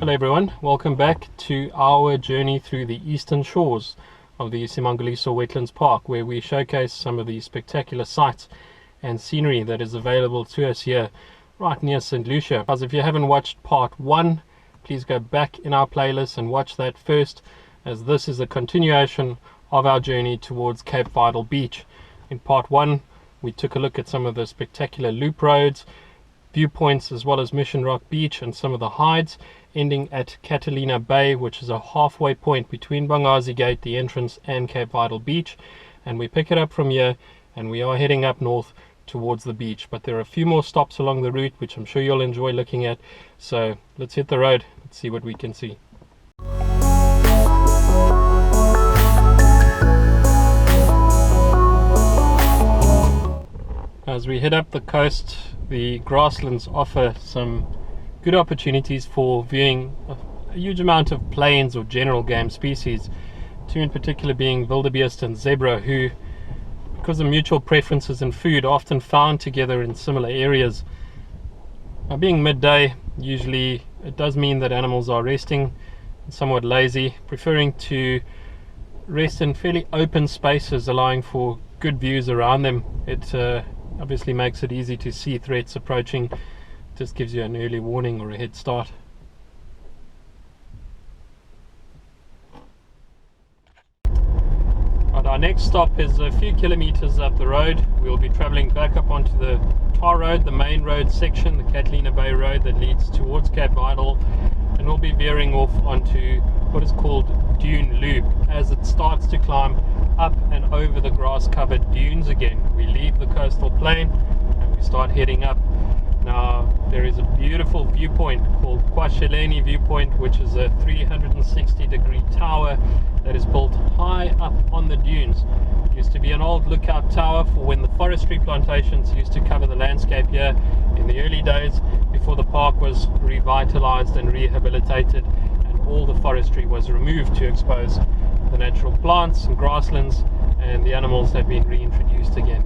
Hello everyone, welcome back to our journey through the eastern shores of the iSimangaliso Wetlands Park, where we showcase some of the spectacular sights and scenery that is available to us here right near St Lucia. As if you haven't watched part 1, please go back in our playlist and watch that first, as this is a continuation of our journey towards Cape Vidal beach. In part 1 we took a look at some of the spectacular loop roads, viewpoints, as well as Mission Rock Beach and some of the hides, ending at Catalina Bay, which is a halfway point between Bangazi Gate, the entrance, and Cape Vidal Beach. And we pick it up from here and we are heading up north towards the beach, but there are a few more stops along the route which I'm sure you'll enjoy looking at. So let's hit the road, let's see what we can see. As we head up the coast, the grasslands offer some good opportunities for viewing a huge amount of plains or general game species, two in particular being wildebeest and zebra, who, because of mutual preferences in food, are often found together in similar areas. Now, being midday, usually it does mean that animals are resting and somewhat lazy, preferring to rest in fairly open spaces, allowing for good views around them. It obviously makes it easy to see threats approaching, just gives you an early warning or a head start. Right, our next stop is a few kilometers up the road. We'll be traveling back up onto the tar road, the main road section, the Catalina Bay road that leads towards Cape Vidal, and we'll be veering off onto what is called Dune Loop as it starts to climb up and over the grass covered dunes again. We leave the coastal plain and we start heading up. Now there is a beautiful viewpoint called Kwashilani viewpoint, which is a 360-degree tower that is built high up on the dunes. It used to be an old lookout tower for when the forestry plantations used to cover the landscape here in the early days before the park was revitalized and rehabilitated and all the forestry was removed to expose the natural plants and grasslands, and the animals have been reintroduced again.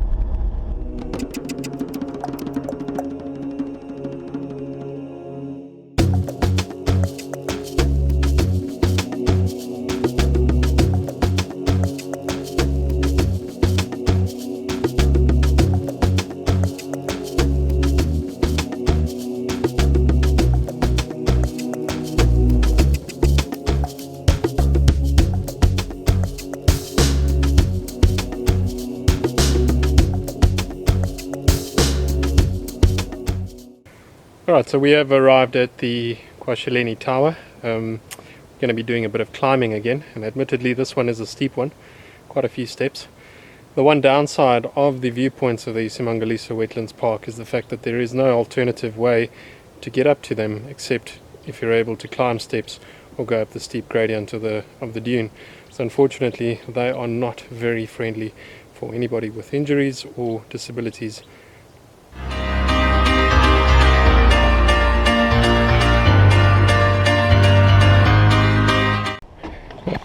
Alright, so we have arrived at the Kwashilani Tower. Going to be doing a bit of climbing again, and admittedly this one is a steep one, quite a few steps. The one downside of the viewpoints of the iSimangaliso Wetlands Park is the fact that there is no alternative way to get up to them except if you're able to climb steps or go up the steep gradient of the dune. So unfortunately they are not very friendly for anybody with injuries or disabilities.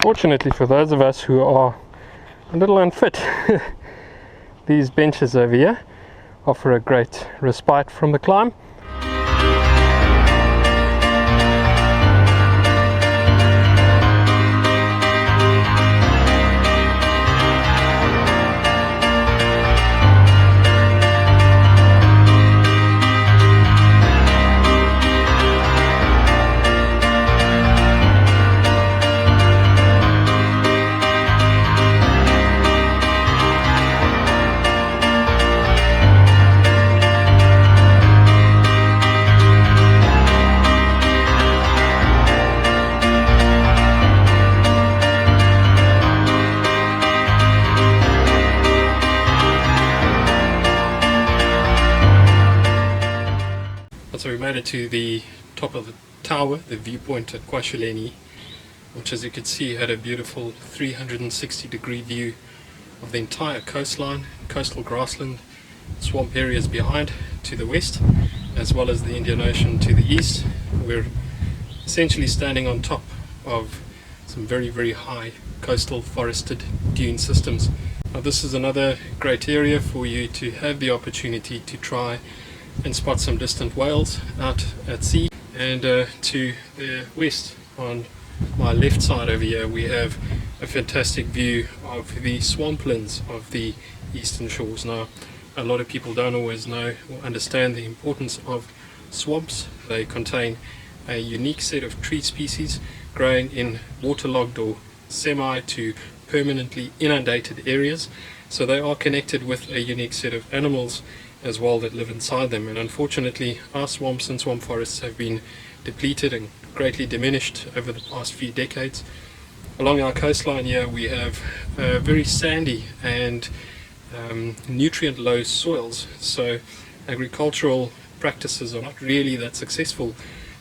Fortunately for those of us who are a little unfit, these benches over here offer a great respite from the climb. So we made it to the top of the tower, the viewpoint at Kwashilani, which, as you can see, had a beautiful 360-degree view of the entire coastline, coastal grassland, swamp areas behind to the west, as well as the Indian Ocean to the east. We're essentially standing on top of some very, very high coastal forested dune systems. Now this is another great area for you to have the opportunity to try and spot some distant whales out at sea, And to the west, on my left side over here, we have a fantastic view of the swamplands of the eastern shores. Now, a lot of people don't always know or understand the importance of swamps. They contain a unique set of tree species growing in waterlogged or semi to permanently inundated areas. So they are connected with a unique set of animals as well that live inside them. And unfortunately, our swamps and swamp forests have been depleted and greatly diminished over the past few decades. Along our coastline here, we have very sandy and nutrient low soils, so agricultural practices are not really that successful,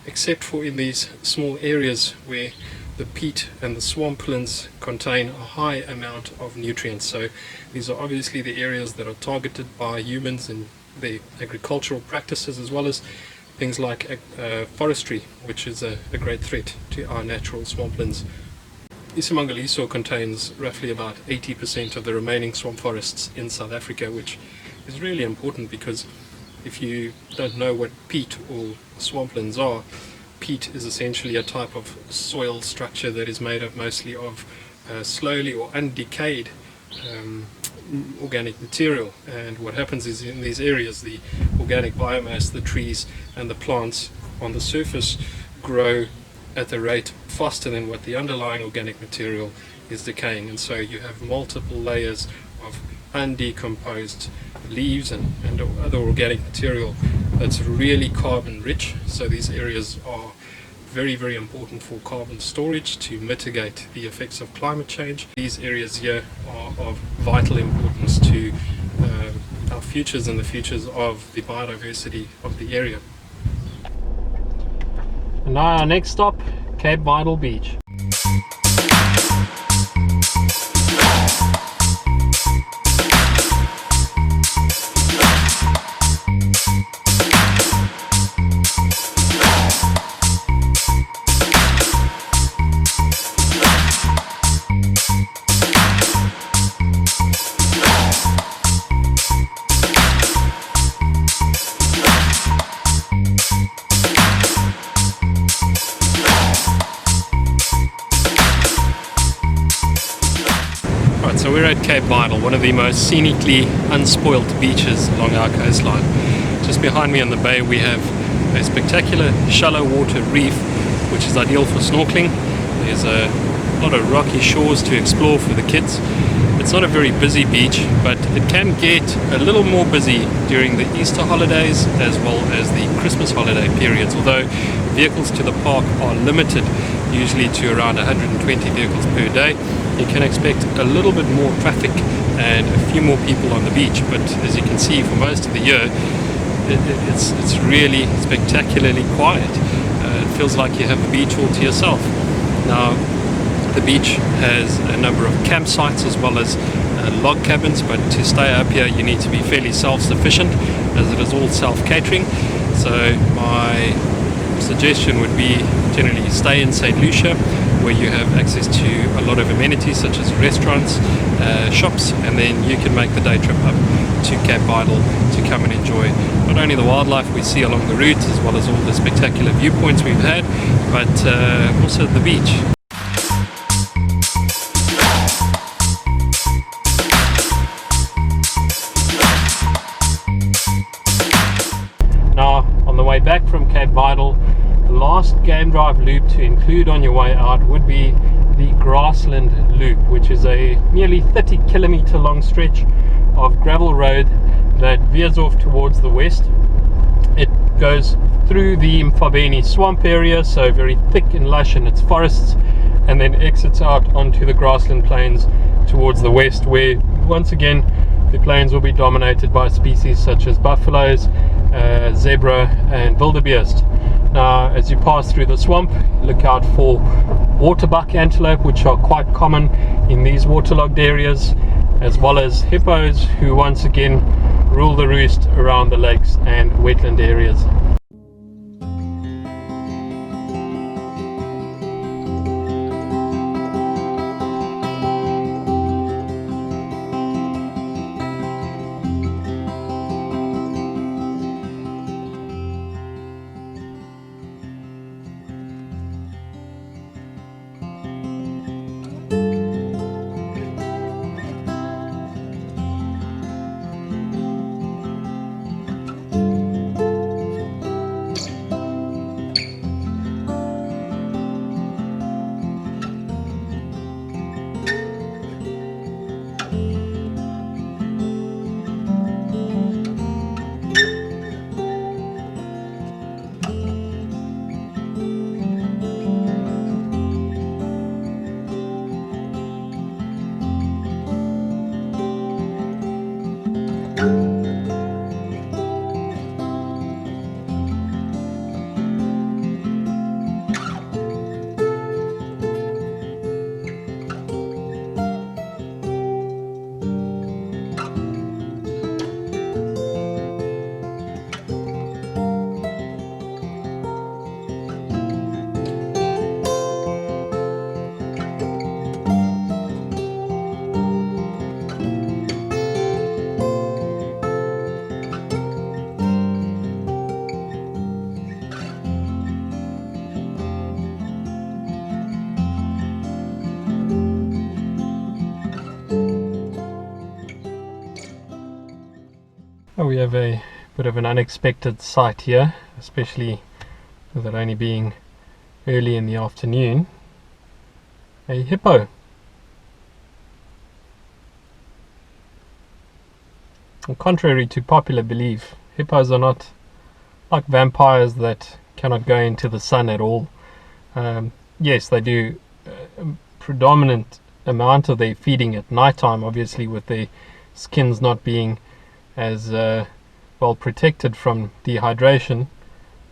except for in these small areas where the peat and the swamplands contain a high amount of nutrients. So these are obviously the areas that are targeted by humans and their agricultural practices, as well as things like forestry, which is a great threat to our natural swamplands. iSimangaliso contains roughly about 80% of the remaining swamp forests in South Africa, which is really important because if you don't know what peat or swamplands are, peat is essentially a type of soil structure that is made up mostly of slowly or undecayed organic material. And what happens is, in these areas, the organic biomass, the trees and the plants on the surface grow at a rate faster than what the underlying organic material is decaying, and so you have multiple layers of undecomposed leaves and other organic material that's really carbon rich. So these areas are very, very important for carbon storage to mitigate the effects of climate change. These areas here are of vital importance to our futures and the futures of the biodiversity of the area. And now our next stop, Cape Vidal Beach. So we're at Cape Vidal, one of the most scenically unspoilt beaches along our coastline. Just behind me in the bay we have a spectacular shallow water reef, which is ideal for snorkeling. There's a lot of rocky shores to explore for the kids. It's not a very busy beach, but it can get a little more busy during the Easter holidays as well as the Christmas holiday periods, although vehicles to the park are limited, usually to around 120 vehicles per day. You can expect a little bit more traffic and a few more people on the beach, but as you can see, for most of the year it's really spectacularly quiet. It feels like you have the beach all to yourself. Now, the beach has a number of campsites as well as log cabins, but to stay up here you need to be fairly self-sufficient, as it is all self-catering. So my suggestion would be generally stay in St Lucia, where you have access to a lot of amenities such as restaurants, shops, and then you can make the day trip up to Cape Vidal to come and enjoy not only the wildlife we see along the route as well as all the spectacular viewpoints we've had, but also the beach. Now, on the way back from Cape Vidal, the last game drive loop to include on your way out would be the Grassland loop, which is a nearly 30-kilometer long stretch of gravel road that veers off towards the west. It goes through the Mfabeni swamp area, so very thick and lush in its forests, and then exits out onto the grassland plains towards the west, where once again the plains will be dominated by species such as buffaloes, zebra and wildebeest. Now, as you pass through the swamp, look out for waterbuck antelope, which are quite common in these waterlogged areas, as well as hippos, who once again rule the roost around the lakes and wetland areas. we have a bit of an unexpected sight here, especially with it only being early in the afternoon. A hippo. And contrary to popular belief, hippos are not like vampires that cannot go into the sun at all. Yes, they do a predominant amount of their feeding at night time, obviously with their skins not being as well protected from dehydration.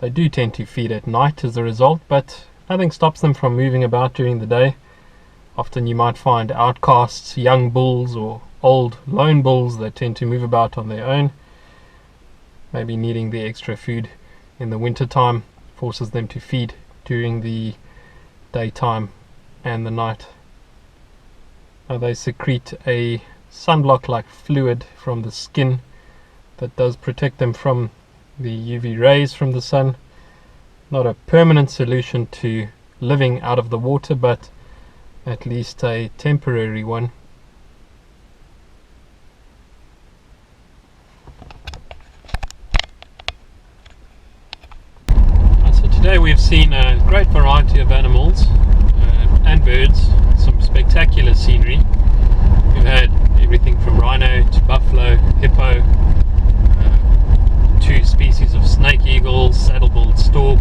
They do tend to feed at night as a result, but nothing stops them from moving about during the day. Often you might find outcasts, young bulls or old lone bulls that tend to move about on their own, maybe needing the extra food in the winter time forces them to feed during the daytime and the night. Now they secrete a sunblock like fluid from the skin that does protect them from the UV rays from the sun. Not a permanent solution to living out of the water, but at least a temporary one. Today we've seen a great variety of animals and birds, some spectacular scenery. We've had everything from rhino to buffalo, hippo, 2 species of snake eagles, saddle-billed stork.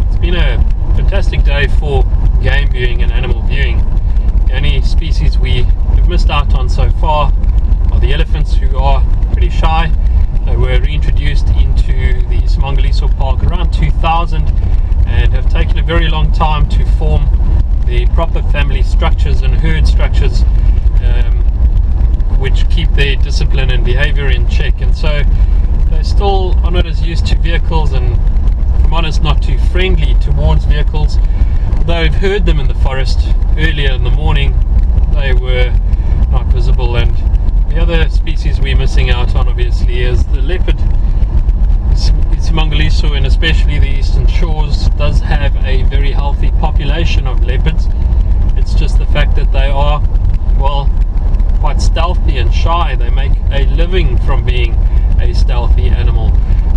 It's been a fantastic day for game viewing and animal viewing. The only species we have missed out on so far are the elephants, who are pretty shy. They were reintroduced into the iSimangaliso Park around 2000 and have taken a very long time to form the proper family structures and herd structures which keep their discipline and behavior in check. And so they still are not as used to vehicles, and if I'm honest, not too friendly towards vehicles. Though I've heard them in the forest earlier in the morning, they were not visible. And the other species we're missing out on obviously is the leopard. iSimangaliso, and especially the eastern shores, does have a very healthy population of leopards. It's just the fact that they are, well, quite stealthy and shy. They make a living from being a stealthy animal.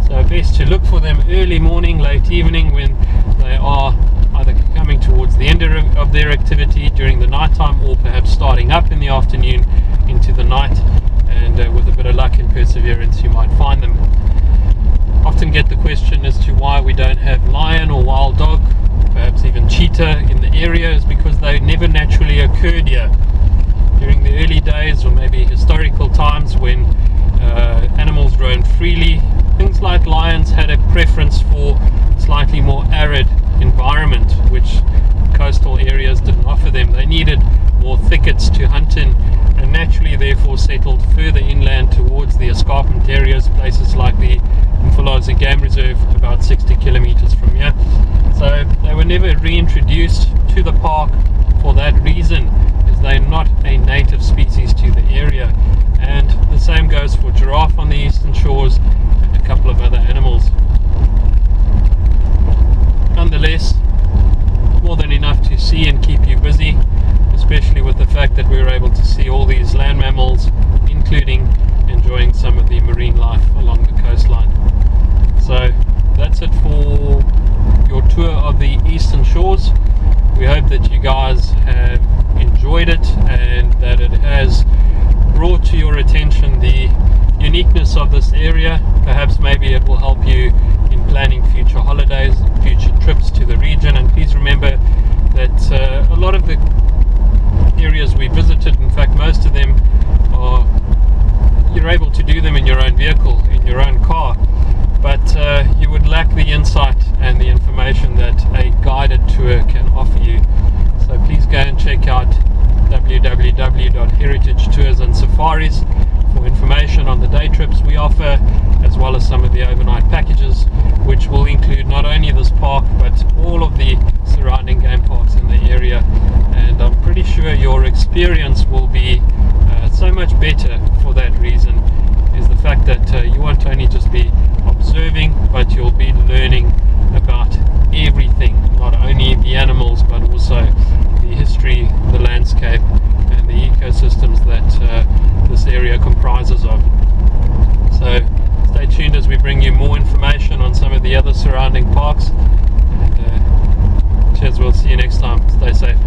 So best to look for them early morning, late evening, when they are either coming towards the end of their activity during the night time, or perhaps starting up in the afternoon into the night, and with a bit of luck and perseverance you might find them. Often get the question as to why we don't have lion or wild dog, perhaps even cheetah in the area. Is because they never naturally occurred here. During the early days, or maybe historical times, when animals roamed freely, things like lions had a preference for slightly more arid environment, which coastal areas didn't offer them. They needed more thickets to hunt in, and naturally therefore settled further inland towards the escarpment areas, places like the Mfolozi Game Reserve, about 60 kilometers from here. So they were never reintroduced to the park for that reason, as they're not a native species to the area. And the same goes for giraffe on the eastern shores and a couple of other animals. Nonetheless, more than enough to see and keep you busy, especially with the fact that we were able to see all these land mammals, including enjoying some of the marine life along the coastline. So that's it for your tour of the eastern shores. We hope that you guys have enjoyed it, and that it has brought to your attention the uniqueness of this area. Perhaps maybe it will help you in planning future holidays, future trips to the region. And please remember that a lot of the areas we visited, in fact most of them, are you're able to do them in your own vehicle, in your own car, but you would lack the insight and the information that a guided tour can offer you. So please go and check out www.heritage tours and safaris for information on the day trips we offer, as well as some of the overnight packages, which will include not only this park but all of the surrounding game parks in the area. And I'm pretty sure your experience will be so much better for that reason, is the fact that you won't only just be observing, but you'll be learning about everything, not only the animals but also the history, the landscape and the ecosystems that this area comprises of. So bring you more information on some of the other surrounding parks. And cheers, we'll see you next time. Stay safe.